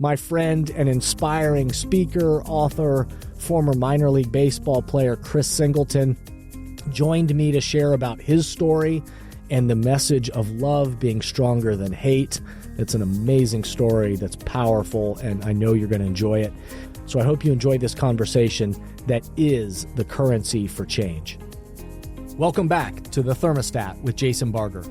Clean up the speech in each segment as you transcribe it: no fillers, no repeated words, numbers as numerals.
My friend and inspiring speaker, author, former minor league baseball player Chris Singleton joined me to share about his story and the message of love being stronger than hate. It's an amazing story that's powerful, and I know you're going to enjoy it. So I hope you enjoyed this conversation that is the currency for change. Welcome back to The Thermostat with Jason Barger.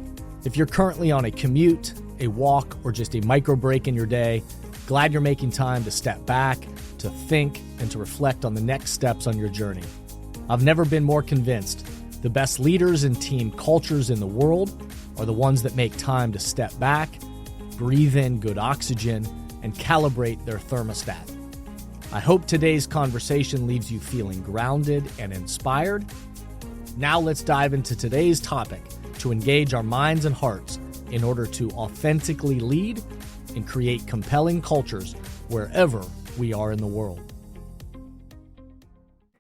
If you're currently on a commute, a walk, or just a micro break in your day, glad you're making time to step back, to think, and to reflect on the next steps on your journey. I've never been more convinced the best leaders and team cultures in the world are the ones that make time to step back, breathe in good oxygen, and calibrate their thermostat. I hope today's conversation leaves you feeling grounded and inspired. Now let's dive into today's topic to engage our minds and hearts in order to authentically lead and create compelling cultures wherever we are in the world.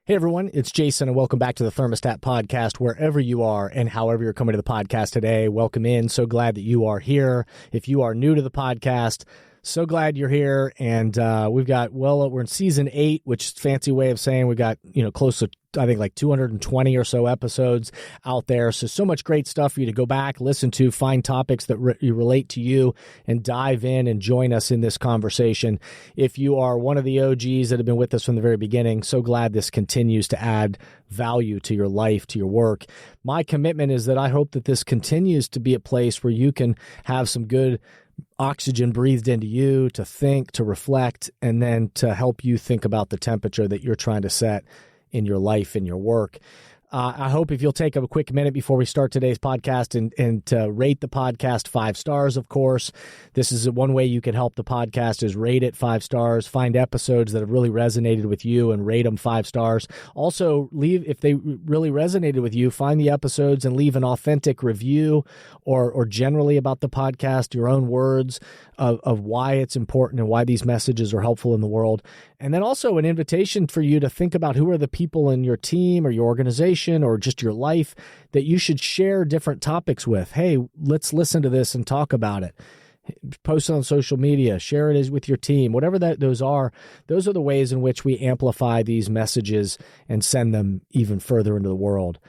Hey everyone, it's Jason and welcome back to the Thermostat Podcast, wherever you are and however you're coming to the podcast today. Welcome in. So glad that you are here. If you are new to the podcast, so glad you're here. And we've got, we're in season 8, which is a fancy way of saying we got, close to, I think, like 220 or so episodes out there. So much great stuff for you to go back, listen to, find topics that relate to you, and dive in and join us in this conversation. If you are one of the OGs that have been with us from the very beginning, so glad this continues to add value to your life, to your work. My commitment is that I hope that this continues to be a place where you can have some good oxygen breathed into you to think, to reflect, and then to help you think about the temperature that you're trying to set in your life and your work. I hope if you'll take a quick minute before we start today's podcast and to rate the podcast 5 stars, of course. This is one way you can help the podcast is rate it 5 stars, find episodes that have really resonated with you and rate them 5 stars. Also, if they really resonated with you, find the episodes and leave an authentic review or generally about the podcast, your own words of why it's important and why these messages are helpful in the world. And then also an invitation for you to think about who are the people in your team or your organization or just your life that you should share different topics with. Hey, let's listen to this and talk about it. Post it on social media, share it with your team, whatever those are the ways in which we amplify these messages and send them even further into the world.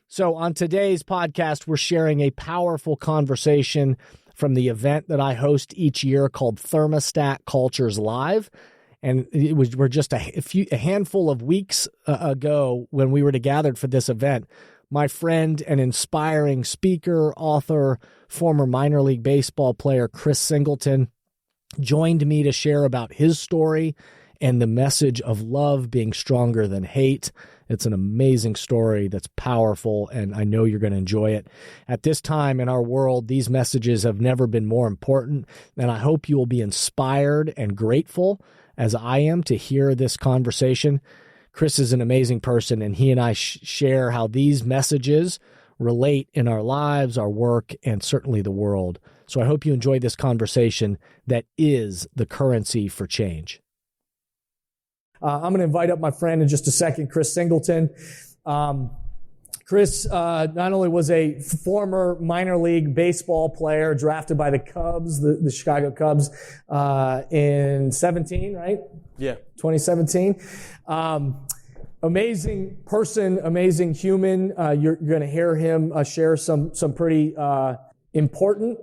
So on today's podcast, we're sharing a powerful conversation from the event that I host each year called Thermostat Cultures Live. And we're just a handful of weeks ago when we were gathered for this event. My friend and inspiring speaker, author, former minor league baseball player Chris Singleton joined me to share about his story and the message of love being stronger than hate. It's an amazing story that's powerful, and I know you're going to enjoy it. At this time in our world, these messages have never been more important, and I hope you will be inspired and grateful as I am to hear this conversation. Chris is an amazing person, and he and I share how these messages relate in our lives, our work, and certainly the world. So I hope you enjoy this conversation that is the currency for change. I'm going to invite up my friend in just a second, Chris Singleton. Chris not only was a former minor league baseball player drafted by the Cubs, the Chicago Cubs, in 17, right? Yeah. 2017. Amazing person, amazing human. You're going to hear him share some pretty important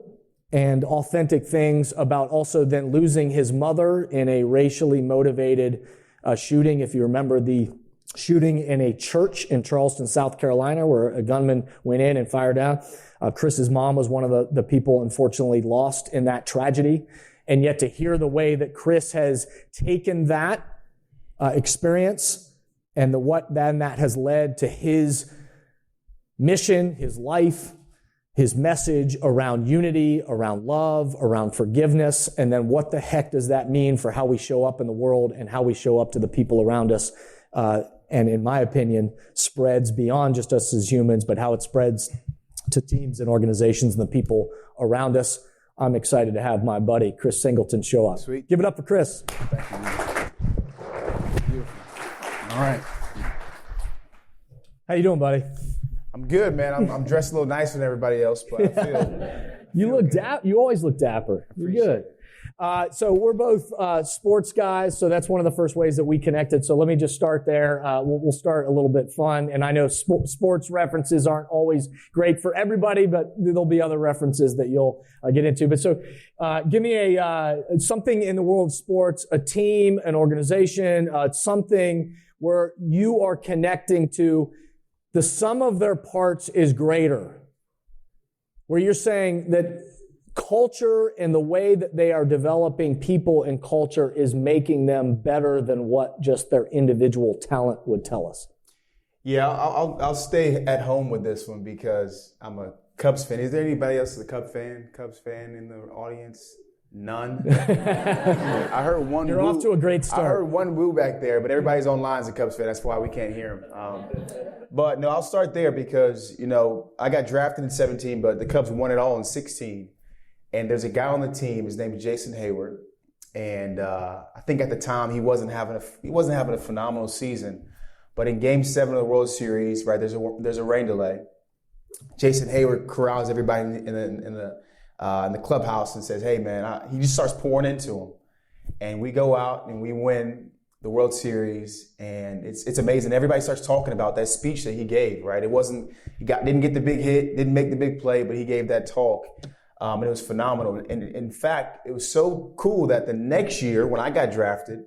and authentic things about also then losing his mother in a racially motivated shooting. If you remember the shooting in a church in Charleston, South Carolina, where a gunman went in and fired down. Chris's mom was one of the people unfortunately lost in that tragedy. And yet to hear the way that Chris has taken that experience and what then that has led to his mission, his life, his message around unity, around love, around forgiveness, and then what the heck does that mean for how we show up in the world and how we show up to the people around us, and in my opinion, spreads beyond just us as humans, but how it spreads to teams and organizations and the people around us. I'm excited to have my buddy, Chris Singleton, show up. Sweet. Give it up for Chris. Thank you. Beautiful. All right. How you doing, buddy? I'm good, man. I'm dressed a little nicer than everybody else, but I feel You look dapper. You always look dapper. You're good. So we're both sports guys, so that's one of the first ways that we connected. So let me just start there. We'll start a little bit fun, and I know sports references aren't always great for everybody, but there'll be other references that you'll get into. But so give me something in the world of sports, a team, an organization, something where you are connecting to the sum of their parts is greater, where you're saying that culture and the way that they are developing people and culture is making them better than what just their individual talent would tell us. Yeah, I'll stay at home with this one because I'm a Cubs fan. Is there anybody else that's a Cubs fan in the audience? None. I heard one. You're off to a great start. I heard one woo back there, but everybody's online is a Cubs fan. That's why we can't hear him. But no, I'll start there because I got drafted in 17, but the Cubs won it all in 16. And there's a guy on the team. His name is Jason Hayward, and I think at the time he wasn't having a phenomenal season. But in Game 7 of the World Series, right, there's a rain delay. Jason Hayward corrals everybody in the clubhouse and says, "Hey, man," he just starts pouring into him, and we go out and we win the World Series, and it's amazing. Everybody starts talking about that speech that he gave. Right, didn't get the big hit, didn't make the big play, but he gave that talk. And it was phenomenal. And in fact, it was so cool that the next year when I got drafted,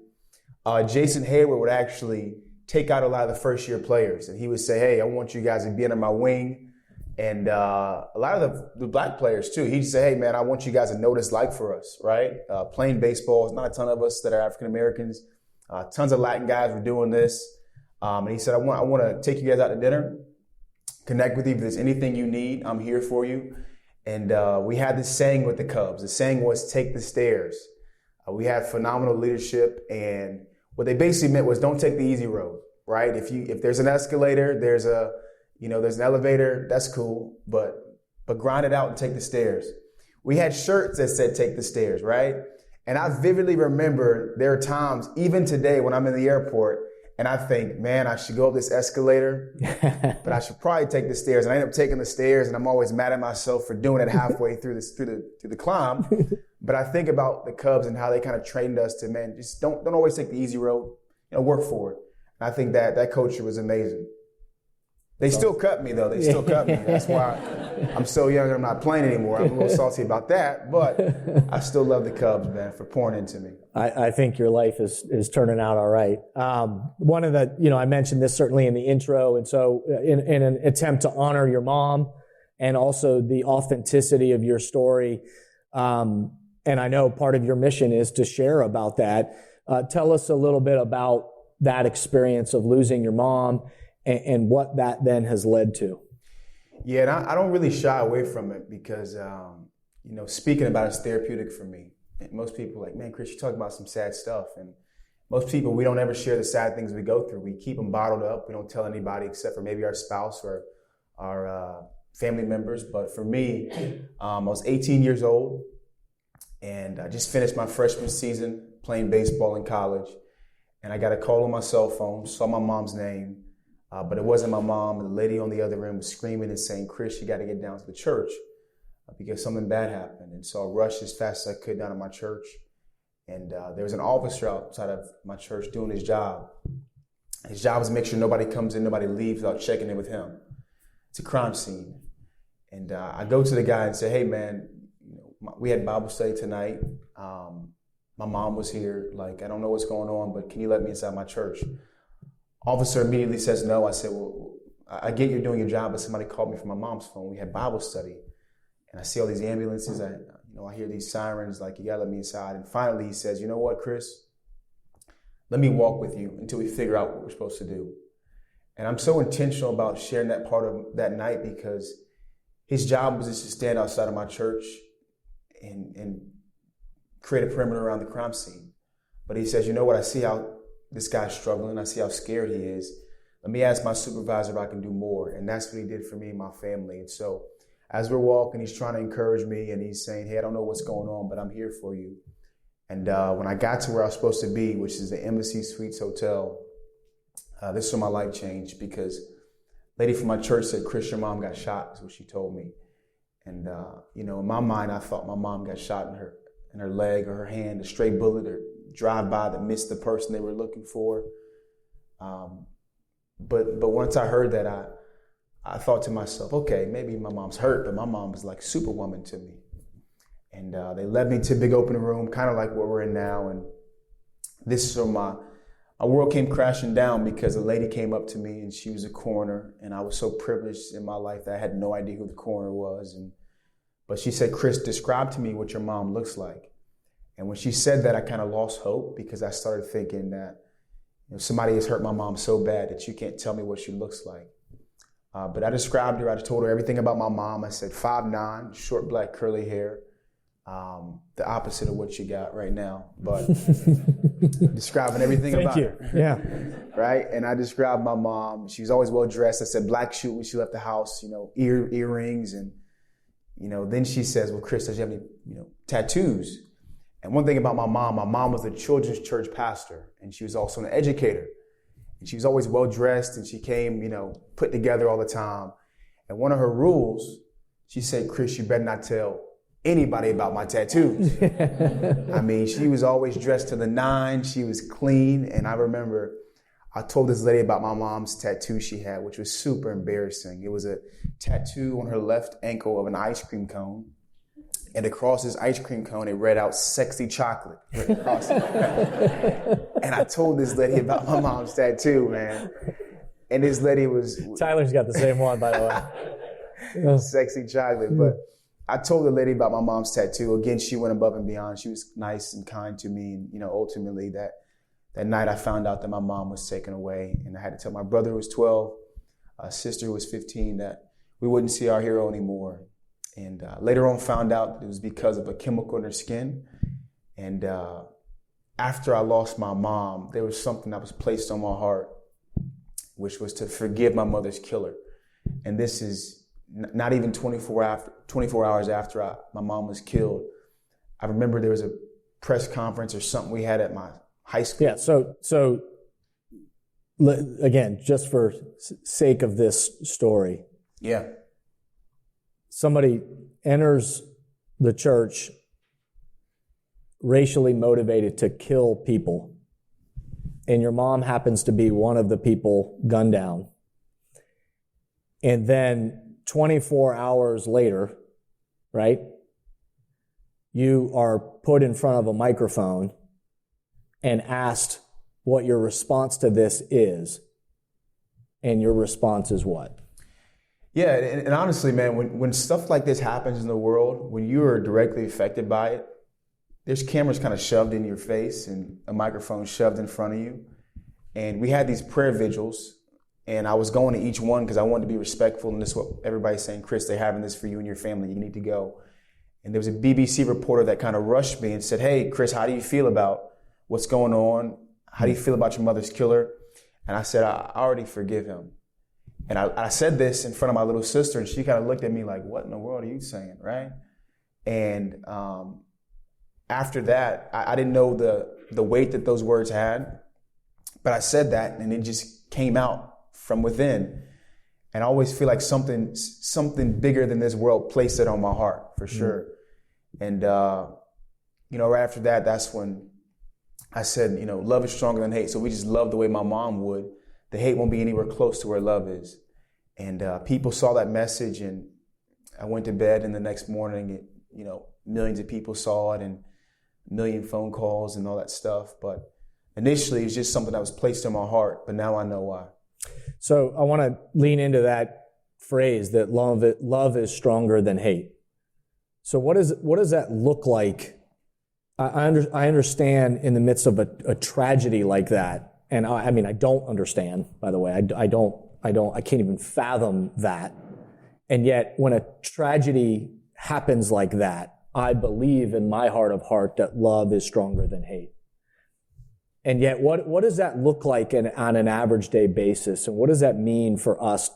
Jason Hayward would actually take out a lot of the first-year players. And he would say, "Hey, I want you guys to be under my wing." And a lot of the black players, too. He'd say, "Hey, man, I want you guys to know what it's like for us," right? Playing baseball. There's not a ton of us that are African-Americans. Tons of Latin guys were doing this. And he said, I want to take you guys out to dinner, connect with you. If there's anything you need, I'm here for you. And we had this saying with the Cubs. The saying was, "Take the stairs." We had phenomenal leadership, and what they basically meant was, don't take the easy road, right? If there's an escalator, there's an elevator, that's cool, but grind it out and take the stairs. We had shirts that said, "Take the stairs," right? And I vividly remember there are times, even today, when I'm in the airport, and I think, man, I should go up this escalator, but I should probably take the stairs. And I end up taking the stairs, and I'm always mad at myself for doing it halfway through the climb. But I think about the Cubs and how they kind of trained us to, man, just don't always take the easy road. Work for it. And I think that culture was amazing. They still cut me, though. They still cut me. That's why I'm so young and I'm not playing anymore. I'm a little salty about that, but I still love the Cubs, man, for pouring into me. I think your life is turning out all right. One of the, I mentioned this certainly in the intro, and so in an attempt to honor your mom and also the authenticity of your story, and I know part of your mission is to share about that. Tell us a little bit about that experience of losing your mom and what that then has led to. Yeah, and I don't really shy away from it because, speaking about it is therapeutic for me. And most people are like, "Man, Chris, you talk about some sad stuff." And most people, we don't ever share the sad things we go through. We keep them bottled up. We don't tell anybody except for maybe our spouse or our family members. But for me, I was 18 years old, and I just finished my freshman season playing baseball in college. And I got a call on my cell phone, saw my mom's name. But it wasn't my mom. The lady on the other end was screaming and saying, "Chris, you got to get down to the church because something bad happened." And so I rushed as fast as I could down to my church. And there was an officer outside of my church doing his job. His job is to make sure nobody comes in, nobody leaves without checking in with him. It's a crime scene. And I go to the guy and say, "Hey, man, we had Bible study tonight. My mom was here. I don't know what's going on, but can you let me inside my church?" Officer immediately says no. I said, "Well, I get you're doing your job, but somebody called me from my mom's phone. We had Bible study. And I see all these ambulances. I hear these sirens, you got to let me inside." And finally he says, "You know what, Chris? Let me walk with you until we figure out what we're supposed to do." And I'm so intentional about sharing that part of that night because his job was just to stand outside of my church and create a perimeter around the crime scene. But he says, "You know what? I see how this guy's struggling. I see how scared he is. Let me ask my supervisor if I can do more." And that's what he did for me and my family. And so as we're walking, he's trying to encourage me and he's saying, "Hey, I don't know what's going on, but I'm here for you." And when I got to where I was supposed to be, which is the Embassy Suites Hotel, this is when my life changed because a lady from my church said, "Chris, your mom got shot," is what she told me. And, in my mind, I thought my mom got shot in in her leg or her hand, a stray bullet or drive by that missed the person they were looking for. But once I heard that, I thought to myself, okay, maybe my mom's hurt, but my mom was like Superwoman to me. And they led me to a big open room, kind of like what we're in now. And this is where my world came crashing down, because a lady came up to me and she was a coroner. And I was so privileged in my life that I had no idea who the coroner was. But she said, Chris, describe to me what your mom looks like. And when she said that, I kind of lost hope, because I started thinking that somebody has hurt my mom so bad that you can't tell me what she looks like. But I described her. I told her everything about my mom. I said 5'9", short black curly hair, the opposite of what you got right now. But describing everything about her. Yeah. Right? And I described my mom. She was always well dressed. I said black shoe when she left the house, earrings. And, then she says, well, Chris, does you have any, tattoos? And one thing about my mom was a children's church pastor, and she was also an educator. And she was always well dressed, and she came, put together all the time. And one of her rules, she said, Chris, you better not tell anybody about my tattoos. I mean, she was always dressed to the nines. She was clean. And I remember I told this lady about my mom's tattoo she had, which was super embarrassing. It was a tattoo on her left ankle of an ice cream cone. And across this ice cream cone, it read out "sexy chocolate." Across it. And I told this lady about my mom's tattoo, man. And this lady was... Tyler's got the same one, by the way. Sexy chocolate. But I told the lady about my mom's tattoo. Again, she went above and beyond. She was nice and kind to me. And, ultimately that night I found out that my mom was taken away. And I had to tell my brother, who was 12, sister, who was 15, that we wouldn't see our hero anymore. And later on found out it was because of a chemical in her skin. And after I lost my mom, there was something that was placed on my heart, which was to forgive my mother's killer. And this is not even 24 hours after my mom was killed. I remember there was a press conference or something we had at my high school. Yeah, so again, just for sake of this story. Yeah. Somebody enters the church racially motivated to kill people, and your mom happens to be one of the people gunned down. And then 24 hours later, right, you are put in front of a microphone and asked what your response to this is. And your response is what? Yeah, and honestly, man, when stuff like this happens in the world, when you are directly affected by it, there's cameras kind of shoved in your face and a microphone shoved in front of you. And we had these prayer vigils, and I was going to each one because I wanted to be respectful, and this is what everybody's saying, Chris, they're having this for you and your family. You need to go. And there was a BBC reporter that kind of rushed me and said, hey, Chris, how do you feel about what's going on? How do you feel about your mother's killer? And I said, I already forgive him. And I said this in front of my little sister, and she kind of looked at me like, what in the world are you saying, right? And after that, I didn't know the weight that those words had, but I said that, and it just came out from within. And I always feel like something bigger than this world placed it on my heart, for sure. And, right after that, that's when I said, love is stronger than hate. So we just love the way my mom would. The hate won't be anywhere close to where love is. And people saw that message, and I went to bed, and the next morning, millions of people saw it, and a million phone calls and all that stuff. But initially, it was just something that was placed in my heart, but now I know why. So I want to lean into that phrase that love is stronger than hate. So what does that look like? I understand in the midst of a tragedy like that. And I don't understand, by the way. I can't even fathom that. And yet, when a tragedy happens like that, I believe in my heart of heart that love is stronger than hate. And yet, what does that look like on an average day basis? And what does that mean for us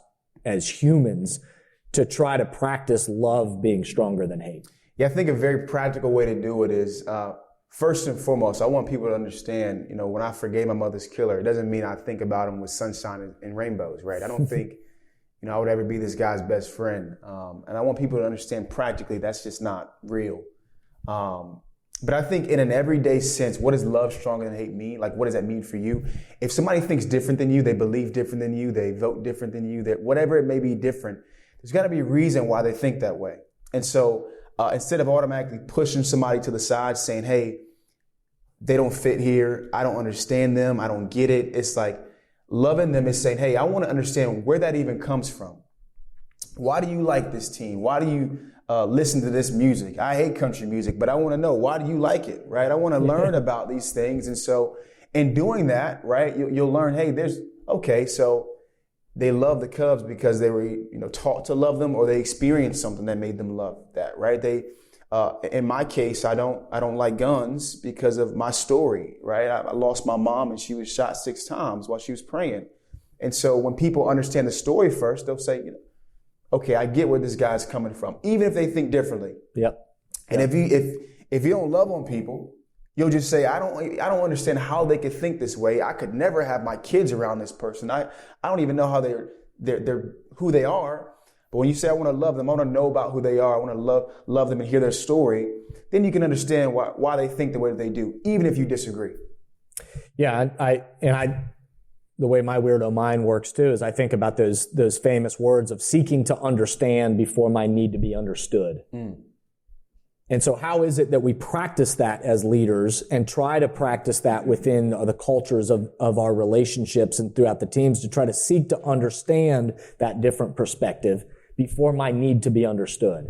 as humans to try to practice love being stronger than hate? Yeah, I think a very practical way to do it is, first and foremost, I want people to understand, when I forgave my mother's killer, it doesn't mean I think about him with sunshine and rainbows, right? I don't think, I would ever be this guy's best friend. And I want people to understand practically that's just not real. But I think in an everyday sense, what does love stronger than hate mean? Like, what does that mean for you? If somebody thinks different than you, they believe different than you, they vote different than you, that whatever it may be different, there's got to be a reason why they think that way. And so instead of automatically pushing somebody to the side saying, hey, they don't fit here, I don't understand them, I don't get it. It's like loving them is saying, hey, I want to understand where that even comes from. Why do you like this team? Why do you listen to this music? I hate country music, but I want to know, why do you like it, right? I want to learn about these things. And so in doing that, right, you'll learn, hey, so they love the Cubs because they were, taught to love them, or they experienced something that made them love that, right? In my case, I don't like guns because of my story, right? I lost my mom and she was shot 6 times while she was praying. And so when people understand the story first, they'll say, okay, I get where this guy's coming from, even if they think differently. Yep. And if you don't love on people, you'll just say, I don't understand how they could think this way. I could never have my kids around this person. I don't even know how they're who they are. But when you say I want to love them, I want to know about who they are, I want to love them and hear their story, then you can understand why they think the way that they do, even if you disagree. Yeah, the way my weirdo mind works too is I think about those famous words of seeking to understand before my need to be understood. And so how is it that we practice that as leaders and try to practice that within the cultures of our relationships and throughout the teams to try to seek to understand that different perspective before my need to be understood?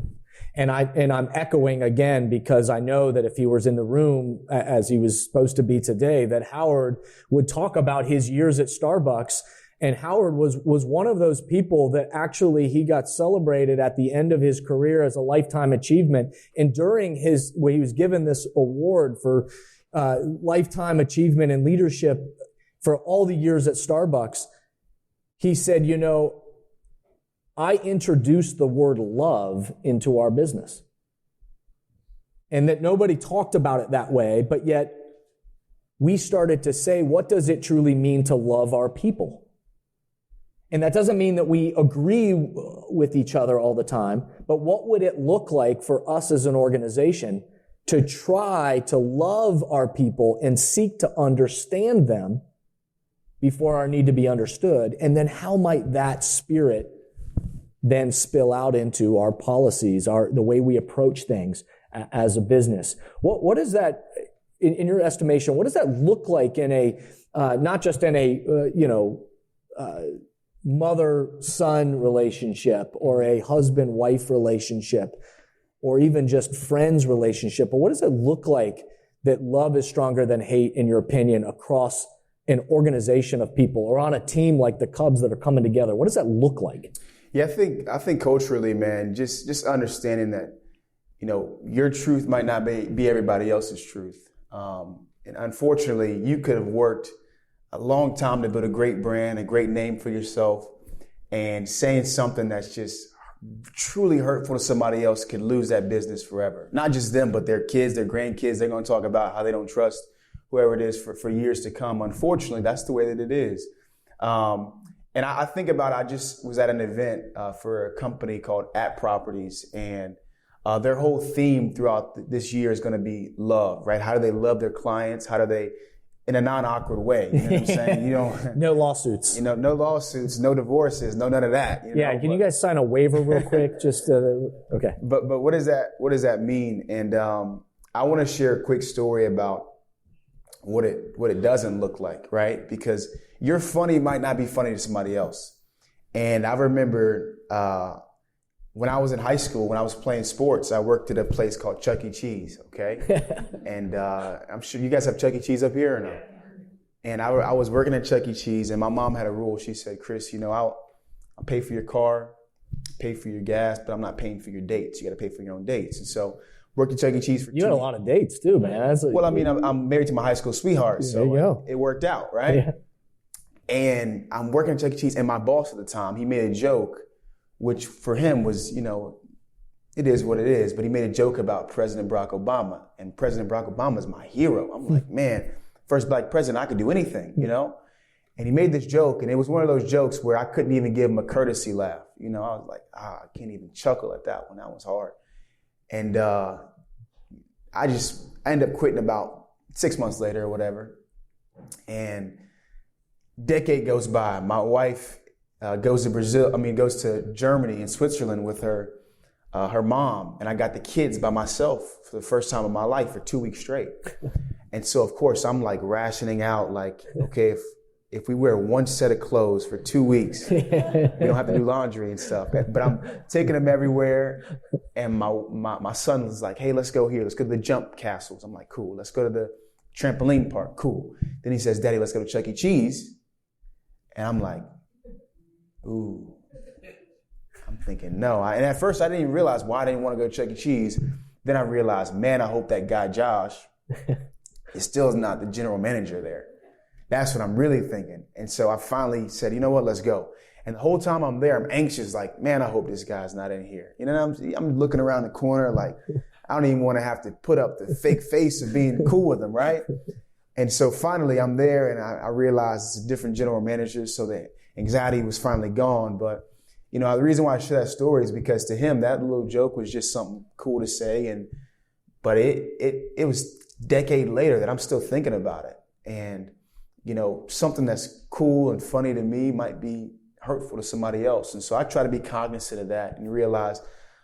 And I'm echoing again, because I know that if he was in the room as he was supposed to be today, that Howard would talk about his years at Starbucks. And Howard was one of those people that actually he got celebrated at the end of his career as a lifetime achievement. And during when he was given this award for lifetime achievement in leadership for all the years at Starbucks, he said, I introduced the word love into our business. And that nobody talked about it that way, but yet we started to say, what does it truly mean to love our people? And that doesn't mean that we agree with each other all the time, but what would it look like for us as an organization to try to love our people and seek to understand them before our need to be understood? And then how might that spirit then spill out into our policies, the way we approach things as a business? What is that, in your estimation, what does that look like in not just in a mother-son relationship or a husband-wife relationship or even just friends relationship, but what does it look like that love is stronger than hate, in your opinion, across an organization of people or on a team like the Cubs that are coming together? What does that look like? Yeah, I think culturally, man, just understanding that, your truth might not be everybody else's truth. And unfortunately, you could have worked a long time to build a great brand, a great name for yourself, and saying something that's just truly hurtful to somebody else could lose that business forever. Not just them, but their kids, their grandkids. They're going to talk about how they don't trust whoever it is for years to come. Unfortunately, that's the way that it is. And I think about, I just was at an event for a company called At Properties, and their whole theme throughout this year is going to be love, right? How do they love their clients? How do they, in a non-awkward way, you know what I'm saying? No lawsuits. No lawsuits, no divorces, no none of that. Can you guys sign a waiver real quick? Just okay. But what does that mean? And I want to share a quick story about what it doesn't look like, right? Because your funny might not be funny to somebody else. And I remember when I was in high school, when I was playing sports, I worked at a place called Chuck E. Cheese, okay? And I'm sure you guys have Chuck E. Cheese up here or no? And I was working at Chuck E. Cheese, and my mom had a rule. She said, Chris, I'll pay for your car, pay for your gas, but I'm not paying for your dates. You got to pay for your own dates. And so worked at Chuck E. Cheese for 2 years. You had a lot of dates too, man. I'm married to my high school sweetheart, so it worked out, right? Yeah. And I'm working at Chuck E. Cheese, and my boss at the time, he made a joke, which for him was, it is what it is, but he made a joke about President Barack Obama, and President Barack Obama is my hero. I'm like, man, first black president, I could do anything, And he made this joke, and it was one of those jokes where I couldn't even give him a courtesy laugh. I was like, I can't even chuckle at that one. That was hard. And I ended up quitting about 6 months later or whatever. And decade goes by. My wife goes to Germany and Switzerland with her mom, and I got the kids by myself for the first time in my life for 2 weeks straight. And so, of course, I'm like rationing out, like, okay, if we wear one set of clothes for 2 weeks, we don't have to do laundry and stuff. But I'm taking them everywhere. And my son was like, hey, let's go here. Let's go to the jump castles. I'm like, cool. Let's go to the trampoline park. Cool. Then he says, Daddy, let's go to Chuck E. Cheese. And I'm like, ooh. I'm thinking, no. And at first, I didn't even realize why I didn't want to go to Chuck E. Cheese. Then I realized, man, I hope that guy, Josh, is still not the general manager there. That's what I'm really thinking. And so I finally said, you know what, let's go. And the whole time I'm there, I'm anxious, like, man, I hope this guy's not in here. You know, I'm looking around the corner like, I don't even want to have to put up the fake face of being cool with him, right? And so finally I'm there, and I realized it's a different general manager, so the anxiety was finally gone. But, you know, the reason why I share that story is because to him, that little joke was just something cool to say. But it was a decade later that I'm still thinking about it. And, you know, something that's cool and funny to me might be hurtful to somebody else. And so I try to be cognizant of that and realize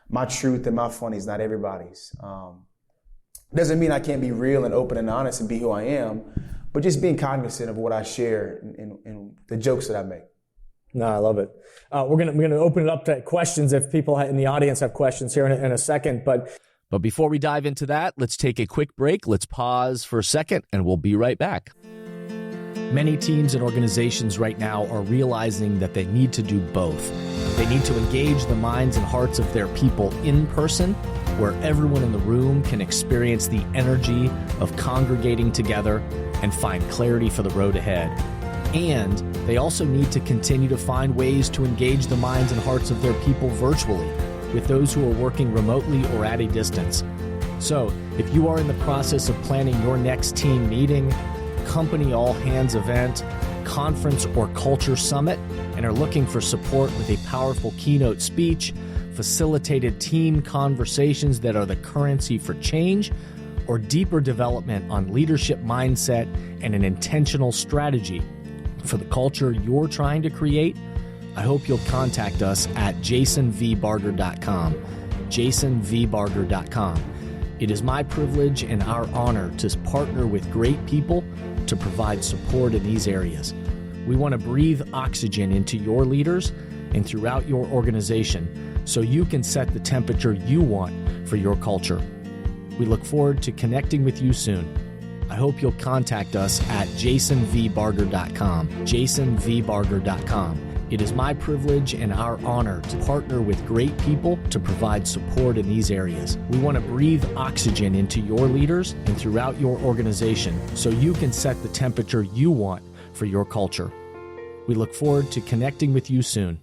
my truth and my funny is not everybody's. Doesn't mean I can't be real and open and honest and be who I am, but just being cognizant of what I share and the jokes that I make. No, I love it. We're gonna open it up to questions if people in the audience have questions here in a second. But before we dive into that, let's take a quick break. Let's pause for a second, and we'll be right back. Many teams and organizations right now are realizing that they need to do both. They need to engage the minds and hearts of their people in person, where everyone in the room can experience the energy of congregating together and find clarity for the road ahead. And they also need to continue to find ways to engage the minds and hearts of their people virtually, with those who are working remotely or at a distance. So, if you are in the process of planning your next team meeting, company all-hands event, conference, or culture summit, and are looking for support with a powerful keynote speech, facilitated team conversations that are the currency for change, or deeper development on leadership mindset and an intentional strategy for the culture you're trying to create, I hope you'll contact us at jasonvbarger.com, jasonvbarger.com. It is my privilege and our honor to partner with great people to provide support in these areas. We want to breathe oxygen into your leaders and throughout your organization so you can set the temperature you want for your culture. We look forward to connecting with you soon. I hope you'll contact us at jasonvbarger.com, jasonvbarger.com. It is my privilege and our honor to partner with great people to provide support in these areas. We want to breathe oxygen into your leaders and throughout your organization so you can set the temperature you want for your culture. We look forward to connecting with you soon.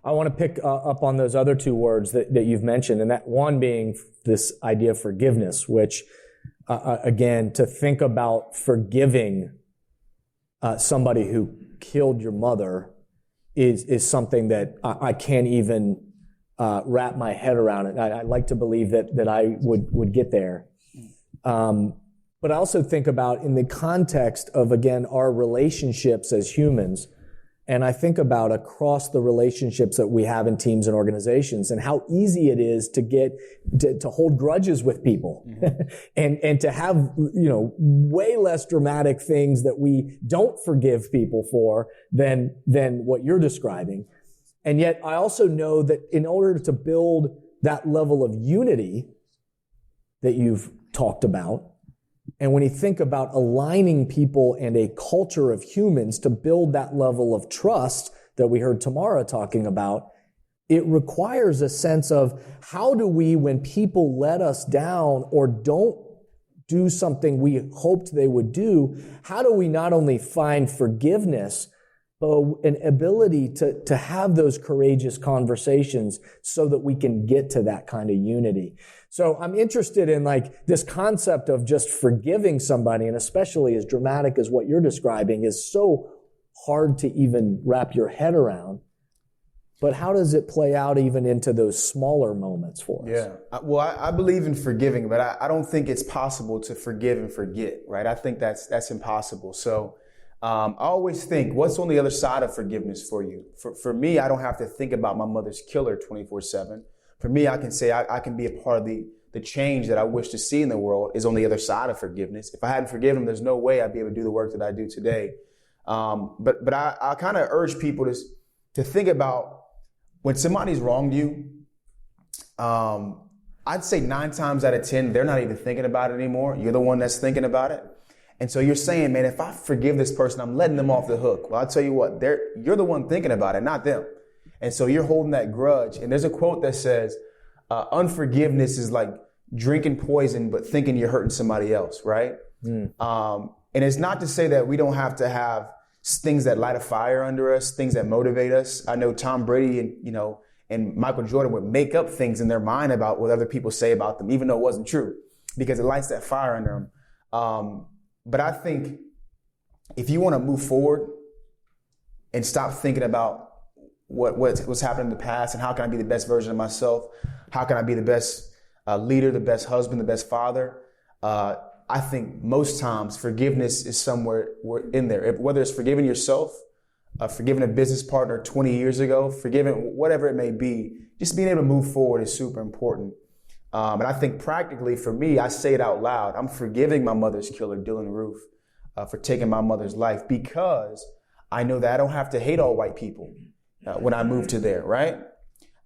I want to pick up on those other two words that you've mentioned, and that one being this idea of forgiveness, which, again, to think about forgiving somebody who killed your mother is something that I can't even wrap my head around it. I like to believe that I would get there. But I also think about in the context of, again, our relationships as humans, and I think about across the relationships that we have in teams and organizations and how easy it is to get to hold grudges with people and to have, you know, way less dramatic things that we don't forgive people for than what you're describing. And yet I also know that in order to build that level of unity that you've talked about, and when you think about aligning people and a culture of humans to build that level of trust that we heard Tamara talking about, it requires a sense of how do we, when people let us down or don't do something we hoped they would do, how do we not only find forgiveness, but an ability to have those courageous conversations so that we can get to that kind of unity. So I'm interested in like this concept of just forgiving somebody, and especially as dramatic as what you're describing is so hard to even wrap your head around. but how does it play out even into those smaller moments for us? Yeah. Well, I believe in forgiving, but I don't think it's possible to forgive and forget, right? I think that's impossible. So I always think, what's on the other side of forgiveness for you? For me, I don't have to think about my mother's killer 24/7. For me, I can say I can be a part of the change that I wish to see in the world is on the other side of forgiveness. If I hadn't forgiven him, there's no way I'd be able to do the work that I do today. But I kind of urge people to think about when somebody's wronged you. I'd say 9 times out of 10, they're not even thinking about it anymore. You're the one that's thinking about it. And so you're saying, man, if I forgive this person, I'm letting them off the hook. Well, I'll tell you what, you're the one thinking about it, not them. And so you're holding that grudge. And there's a quote that says, unforgiveness is like drinking poison, but thinking you're hurting somebody else, right? And it's not to say that we don't have to have things that light a fire under us, things that motivate us. I know Tom Brady and Michael Jordan would make up things in their mind about what other people say about them, even though it wasn't true, because it lights that fire under them. But I think if you want to move forward and stop thinking about what's happened in the past and how can I be the best version of myself, how can I be the best leader, the best husband, the best father, I think most times forgiveness is somewhere in there. Whether it's forgiving yourself, forgiving a business partner 20 years ago, forgiving whatever it may be, just being able to move forward is super important. And I think practically for me, I say it out loud. I'm forgiving my mother's killer, Dylan Roof, for taking my mother's life because I know that I don't have to hate all white people when I move to there, right?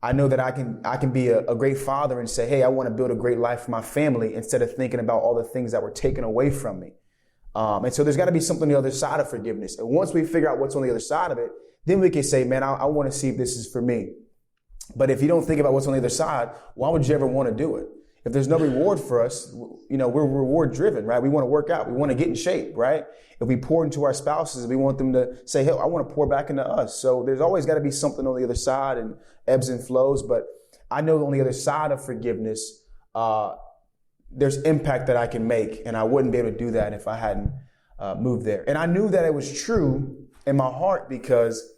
I know that I can be a great father and say, hey, I want to build a great life for my family instead of thinking about all the things that were taken away from me. And so there's got to be something on the other side of forgiveness. And once we figure out what's on the other side of it, then we can say, man, I want to see if this is for me. But if you don't think about what's on the other side, why would you ever want to do it? If there's no reward for us, we're reward driven, right? We want to work out. We want to get in shape, right? If we pour into our spouses, we want them to say, hey, I want to pour back into us. So there's always got to be something on the other side and ebbs and flows. But I know on the other side of forgiveness, there's impact that I can make. And I wouldn't be able to do that if I hadn't moved there. And I knew that it was true in my heart because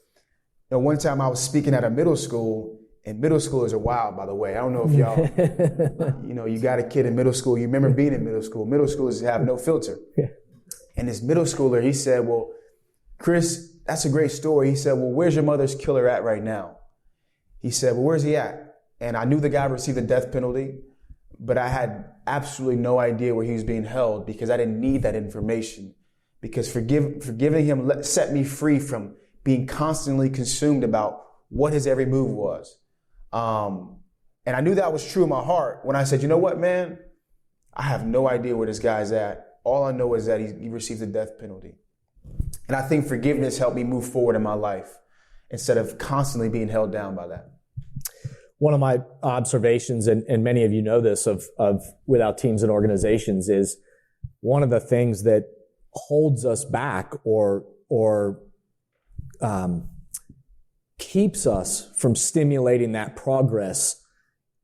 one time I was speaking at a middle school. And middle schoolers are wild, by the way. I don't know if y'all, you got a kid in middle school. You remember being in middle school. Middle schoolers have no filter. Yeah. And this middle schooler, he said, well, Chris, that's a great story. He said, well, where's your mother's killer at right now? He said, well, where's he at? And I knew the guy received the death penalty, but I had absolutely no idea where he was being held because I didn't need that information. Because forgiving him set me free from being constantly consumed about what his every move was. And I knew that was true in my heart when I said, you know what, man, I have no idea where this guy's at. All I know is that he received the death penalty. And I think forgiveness helped me move forward in my life instead of constantly being held down by that. One of my observations, and many of you know this of without teams and organizations, is one of the things that holds us back or keeps us from stimulating that progress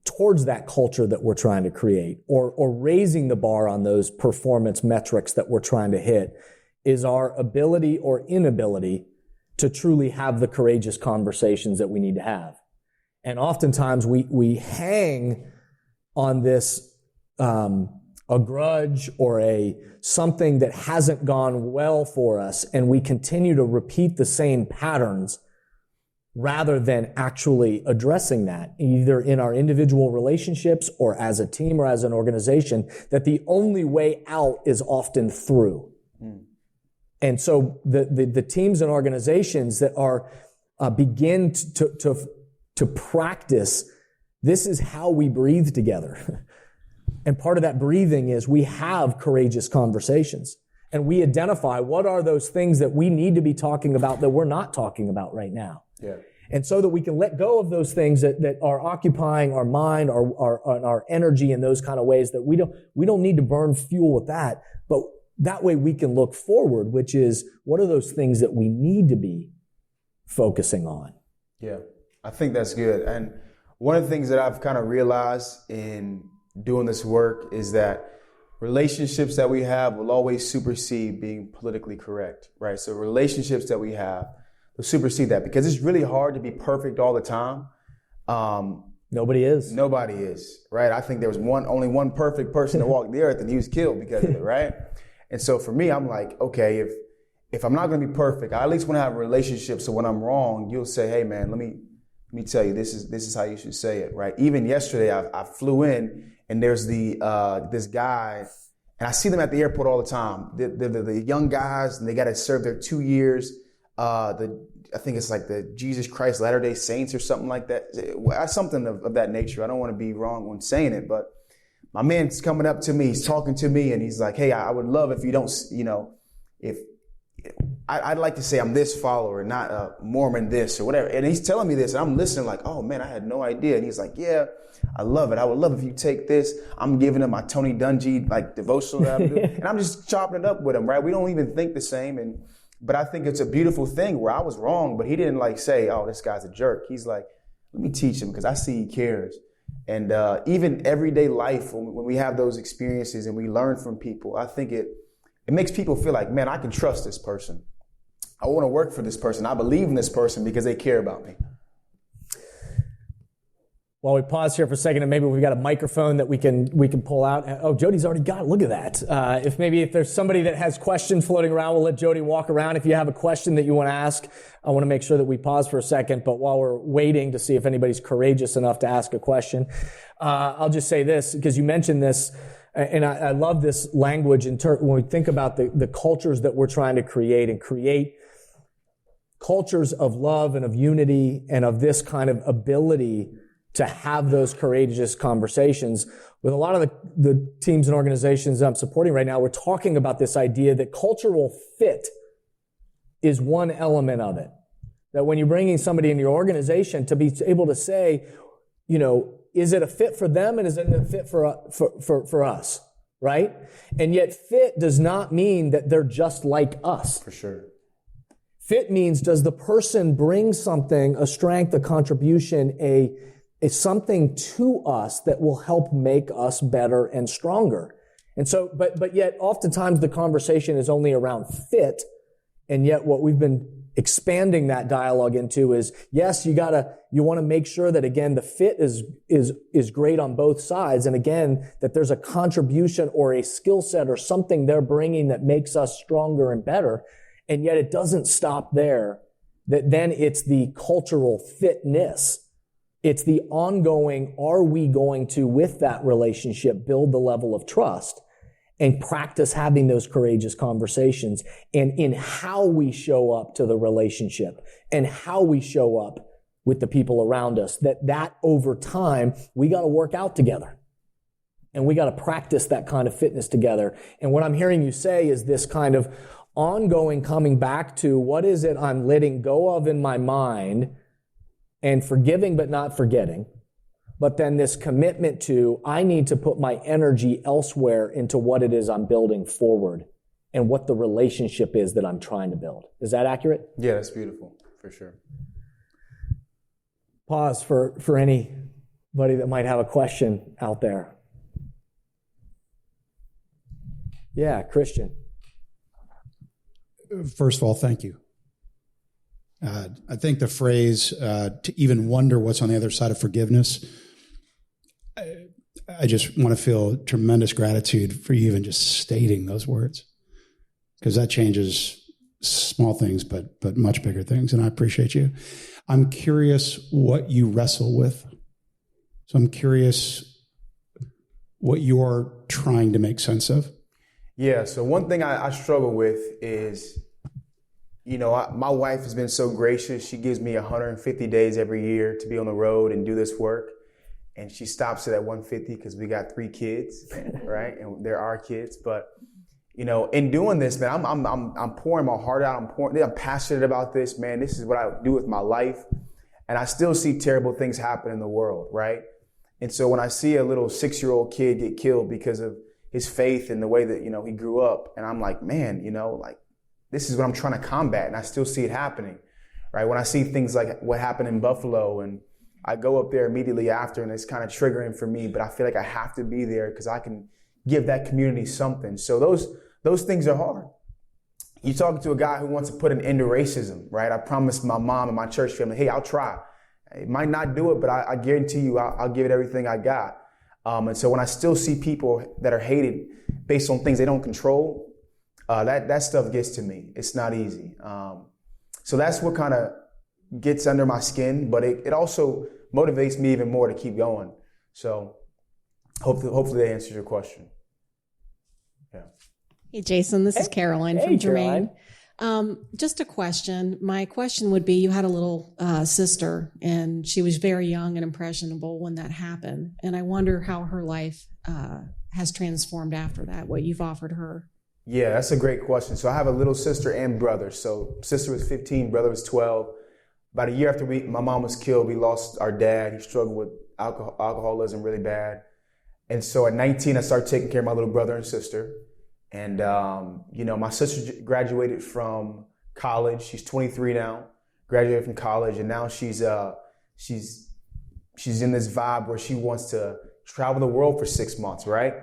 towards that culture that we're trying to create or raising the bar on those performance metrics that we're trying to hit is our ability or inability to truly have the courageous conversations that we need to have. And oftentimes we hang on this a grudge or something that hasn't gone well for us, and we continue to repeat the same patterns rather than actually addressing that, either in our individual relationships or as a team or as an organization, that the only way out is often through. And so the teams and organizations that are begin to practice, this is how we breathe together. And part of that breathing is we have courageous conversations and we identify what are those things that we need to be talking about that we're not talking about right now. Yeah. And so that we can let go of those things that are occupying our mind, our energy in those kind of ways that we don't need to burn fuel with that. But that way we can look forward, which is what are those things that we need to be focusing on? Yeah, I think that's good. And one of the things that I've kind of realized in doing this work is that relationships that we have will always supersede being politically correct, right? So relationships that we have, supersede that, because it's really hard to be perfect all the time. Nobody is. Nobody is, right? I think there was only one perfect person to walk the earth, and he was killed because of it, right? And so for me, I'm like, okay, if I'm not going to be perfect, I at least want to have a relationship. So when I'm wrong, you'll say, hey man, let me tell you, this is how you should say it, right? Even yesterday, I flew in, and there's this guy, and I see them at the airport all the time. The young guys, and they got to serve their 2 years. I think it's like the Jesus Christ Latter-day Saints or something like that. Something of that nature. I don't want to be wrong when saying it, but my man's coming up to me, he's talking to me, and he's like, hey, I would love if you don't, if I'd like to say I'm this follower, not a Mormon this or whatever. And he's telling me this, and I'm listening like, oh man, I had no idea. And he's like, yeah, I love it. I would love if you take this. I'm giving him my Tony Dungy like devotional that I'm doing. And I'm just chopping it up with him, right? We don't even think the same. But I think it's a beautiful thing where I was wrong, but he didn't like say, oh, this guy's a jerk. He's like, let me teach him because I see he cares. And even everyday life, when we have those experiences and we learn from people, I think it makes people feel like, man, I can trust this person. I want to work for this person. I believe in this person because they care about me. While we pause here for a second, and maybe we've got a microphone that we can pull out. Oh, Jody's already got it. Look at that. If there's somebody that has questions floating around, we'll let Jody walk around. If you have a question that you want to ask, I want to make sure that we pause for a second. But while we're waiting to see if anybody's courageous enough to ask a question, I'll just say this, because you mentioned this, and I love this language when we think about the cultures that we're trying to create cultures of love and of unity and of this kind of ability to have those courageous conversations. With a lot of the teams and organizations that I'm supporting right now, we're talking about this idea that cultural fit is one element of it. That when you're bringing somebody into your organization, to be able to say, is it a fit for them and is it a fit for us, right? And yet fit does not mean that they're just like us. For sure. Fit means, does the person bring something, a strength, a contribution, is something to us that will help make us better and stronger. And so, but yet oftentimes the conversation is only around fit. And yet what we've been expanding that dialogue into is, yes, you want to make sure that again, the fit is great on both sides. And again, that there's a contribution or a skill set or something they're bringing that makes us stronger and better. And yet it doesn't stop there. That then it's the cultural fitness. It's the ongoing, are we going to, with that relationship, build the level of trust and practice having those courageous conversations, and in how we show up to the relationship and how we show up with the people around us, that over time, we got to work out together. And we got to practice that kind of fitness together. And what I'm hearing you say is this kind of ongoing coming back to, what is it I'm letting go of in my mind and forgiving but not forgetting, but then this commitment to, I need to put my energy elsewhere into what it is I'm building forward and what the relationship is that I'm trying to build. Is that accurate? Yeah, that's beautiful, for sure. Pause for anybody that might have a question out there. Yeah, Christian. First of all, thank you. I think the phrase, to even wonder what's on the other side of forgiveness, I just want to feel tremendous gratitude for you even just stating those words, because that changes small things, but much bigger things. And I appreciate you. I'm curious what you wrestle with. So I'm curious what you're trying to make sense of. Yeah. So one thing I struggle with is, my wife has been so gracious. She gives me 150 days every year to be on the road and do this work. And she stops it at 150 because we got 3 kids, right? And they're our kids. But, in doing this, man, I'm pouring my heart out. I'm passionate about this, man. This is what I do with my life. And I still see terrible things happen in the world, right? And so when I see a little 6-year-old kid get killed because of his faith and the way that, he grew up, and I'm like, man, this is what I'm trying to combat, and I still see it happening, right? When I see things like what happened in Buffalo, and I go up there immediately after, and it's kind of triggering for me, but I feel like I have to be there because I can give that community something. So those things are hard. you're talking to a guy who wants to put an end to racism, right? I promised my mom and my church family, hey, I'll try. I might not do it, but I guarantee you I'll give it everything I got. And so when I still see people that are hated based on things they don't control, that stuff gets to me. It's not easy. So that's what kind of gets under my skin, but it also motivates me even more to keep going. So hopefully that answers your question. Yeah. Hey, Jason, this is Caroline from Jermaine. Just a question. My question would be, you had a little sister, and she was very young and impressionable when that happened. And I wonder how her life has transformed after that, what you've offered her. Yeah, that's a great question. So I have a little sister and brother. So sister was 15, brother was 12. About a year after my mom was killed, we lost our dad. He struggled with alcoholism really bad. And so at 19, I started taking care of my little brother and sister. And, my sister graduated from college. She's 23 now, graduated from college. And now she's in this vibe where she wants to travel the world for 6 months, right?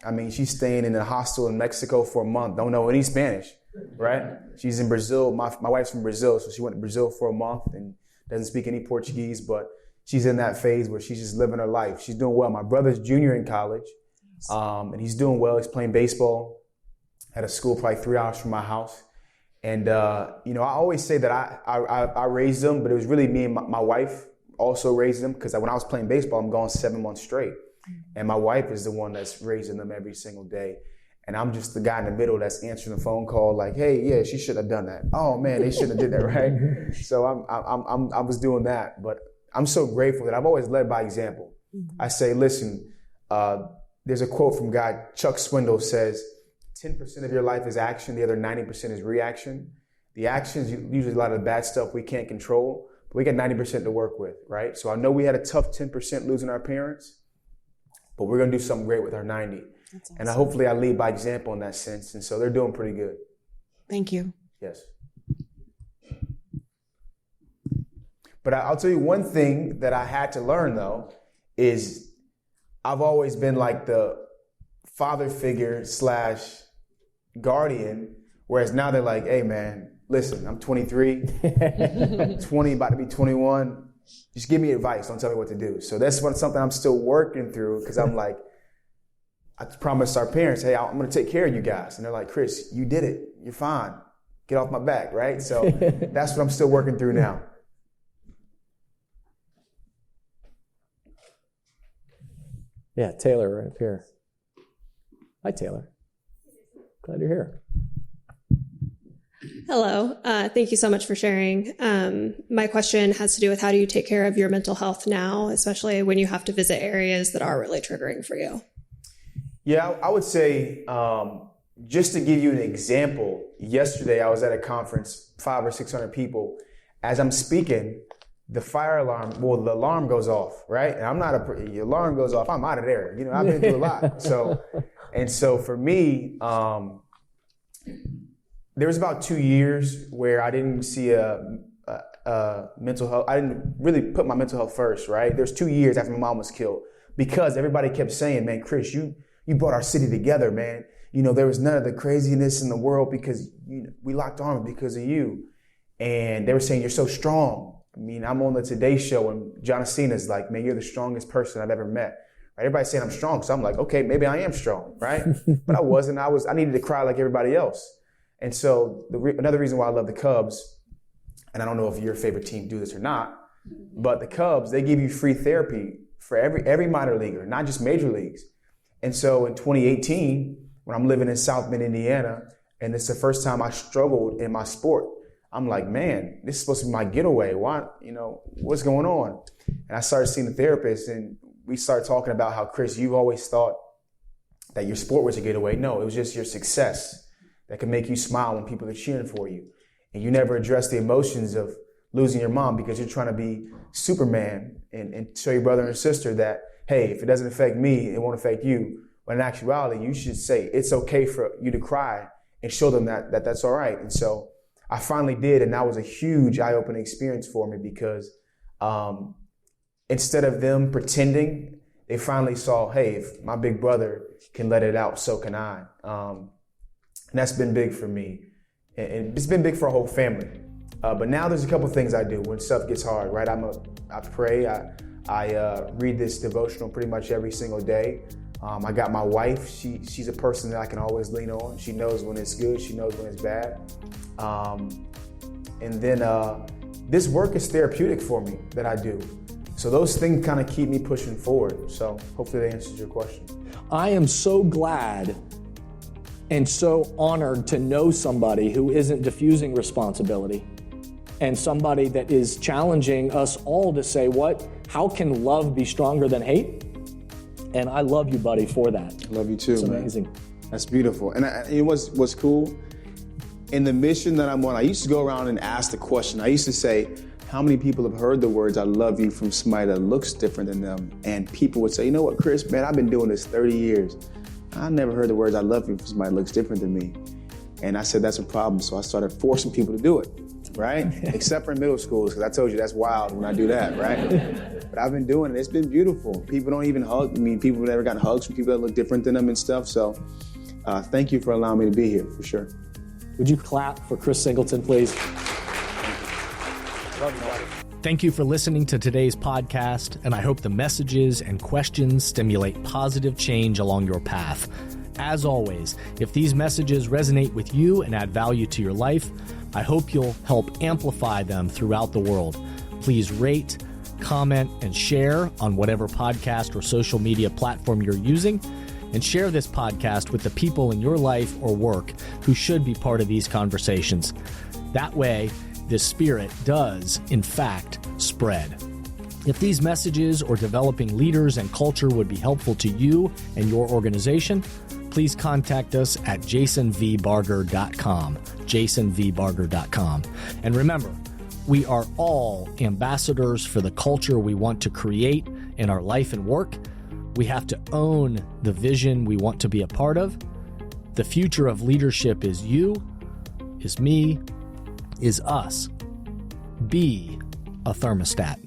I mean, she's staying in a hostel in Mexico for a month. Don't know any Spanish, right? She's in Brazil. My wife's from Brazil, so she went to Brazil for a month and doesn't speak any Portuguese, but she's in that phase where she's just living her life. She's doing well. My brother's junior in college, and he's doing well. He's playing baseball at a school probably 3 hours from my house. And, I always say that I raised them, but it was really me and my wife also raised them, because when I was playing baseball, I'm gone 7 months straight. And my wife is the one that's raising them every single day. And I'm just the guy in the middle that's answering the phone call like, hey, yeah, she should have done that. Oh, man, they shouldn't have did that, right? So I was doing that. But I'm so grateful that I've always led by example. I say, listen, there's a quote from guy Chuck Swindoll says, 10% of your life is action. The other 90% is reaction. The actions, usually a lot of the bad stuff we can't control, but we got 90% to work with, right? So I know we had a tough 10% losing our parents, but we're going to do something great with our 90. That's awesome. And hopefully I lead by example in that sense. And so they're doing pretty good. Thank you. Yes. But I'll tell you one thing that I had to learn, though, is I've always been like the father figure / guardian, whereas now they're like, hey, man, listen, I'm 23, 20, about to be 21. Just give me advice. Don't tell me what to do. So that's something I'm still working through, because I'm like, I promised our parents, hey, I'm going to take care of you guys. And they're like, Chris, you did it. You're fine. Get off my back, right? So that's what I'm still working through now. Yeah, Taylor right up here. Hi, Taylor. Glad you're here. Hello. Thank you so much for sharing. My question has to do with, how do you take care of your mental health now, especially when you have to visit areas that are really triggering for you? Yeah, I would say, just to give you an example, yesterday I was at a conference, 500 or 600 people. As I'm speaking, the the alarm goes off, right? And the alarm goes off, I'm out of there. I've been through a lot. So for me, there was about 2 years where I didn't see a mental health. I didn't really put my mental health first, right? There's 2 years after my mom was killed, because everybody kept saying, man, Chris, you brought our city together, man. There was none of the craziness in the world because we locked arms because of you. And they were saying, you're so strong. I mean, I'm on the Today Show and John Cena's like, man, you're the strongest person I've ever met. Right? Everybody's saying I'm strong. So I'm like, okay, maybe I am strong, right? But I wasn't. I needed to cry like everybody else. And so another reason why I love the Cubs, and I don't know if your favorite team do this or not, but the Cubs, they give you free therapy for every minor leaguer, not just major leagues. And so in 2018, when I'm living in South Bend, Indiana, and it's the first time I struggled in my sport, I'm like, man, this is supposed to be my getaway. Why, what's going on? And I started seeing the therapist, and we started talking about how, Chris, you've always thought that your sport was a getaway. No, it was just your success that can make you smile when people are cheering for you. And you never address the emotions of losing your mom because you're trying to be Superman and show your brother and sister that, hey, if it doesn't affect me, it won't affect you. But in actuality, you should say it's okay for you to cry and show them that that's all right. And so I finally did, and that was a huge eye-opening experience for me, because instead of them pretending, they finally saw, hey, if my big brother can let it out, so can I. And that's been big for me. And it's been big for our whole family. But now there's a couple things I do when stuff gets hard, right? I pray, I read this devotional pretty much every single day. I got my wife, she's a person that I can always lean on. She knows when it's good, she knows when it's bad. And then this work is therapeutic for me that I do. So those things kind of keep me pushing forward. So hopefully that answers your question. I am so glad and so honored to know somebody who isn't diffusing responsibility and somebody that is challenging us all to say, how can love be stronger than hate? And I love you, buddy, for that. I love you too, it's man. Amazing. That's beautiful. And you know what's cool? In the mission that I'm on, I used to go around and ask the question. I used to say, how many people have heard the words, I love you, from somebody that looks different than them? And people would say, you know what, Chris, man, I've been doing this 30 years. I never heard the words, I love you, from somebody that looks different than me. And I said, that's a problem. So I started forcing people to do it, right? Except for in middle schools, because I told you that's wild when I do that, right? But I've been doing it. It's been beautiful. People don't even hug me. People have never gotten hugs from people that look different than them and stuff. So thank you for allowing me to be here, for sure. Would you clap for Chris Singleton, please? Thank you for listening to today's podcast, and I hope the messages and questions stimulate positive change along your path. As always, if these messages resonate with you and add value to your life, I hope you'll help amplify them throughout the world. Please rate, comment, and share on whatever podcast or social media platform you're using, and share this podcast with the people in your life or work who should be part of these conversations. That way, this spirit does, in fact, spread. If these messages or developing leaders and culture would be helpful to you and your organization, please contact us at jasonvbarger.com, jasonvbarger.com. And remember, we are all ambassadors for the culture we want to create in our life and work. We have to own the vision we want to be a part of. The future of leadership is you, is me, is us. Be a thermostat.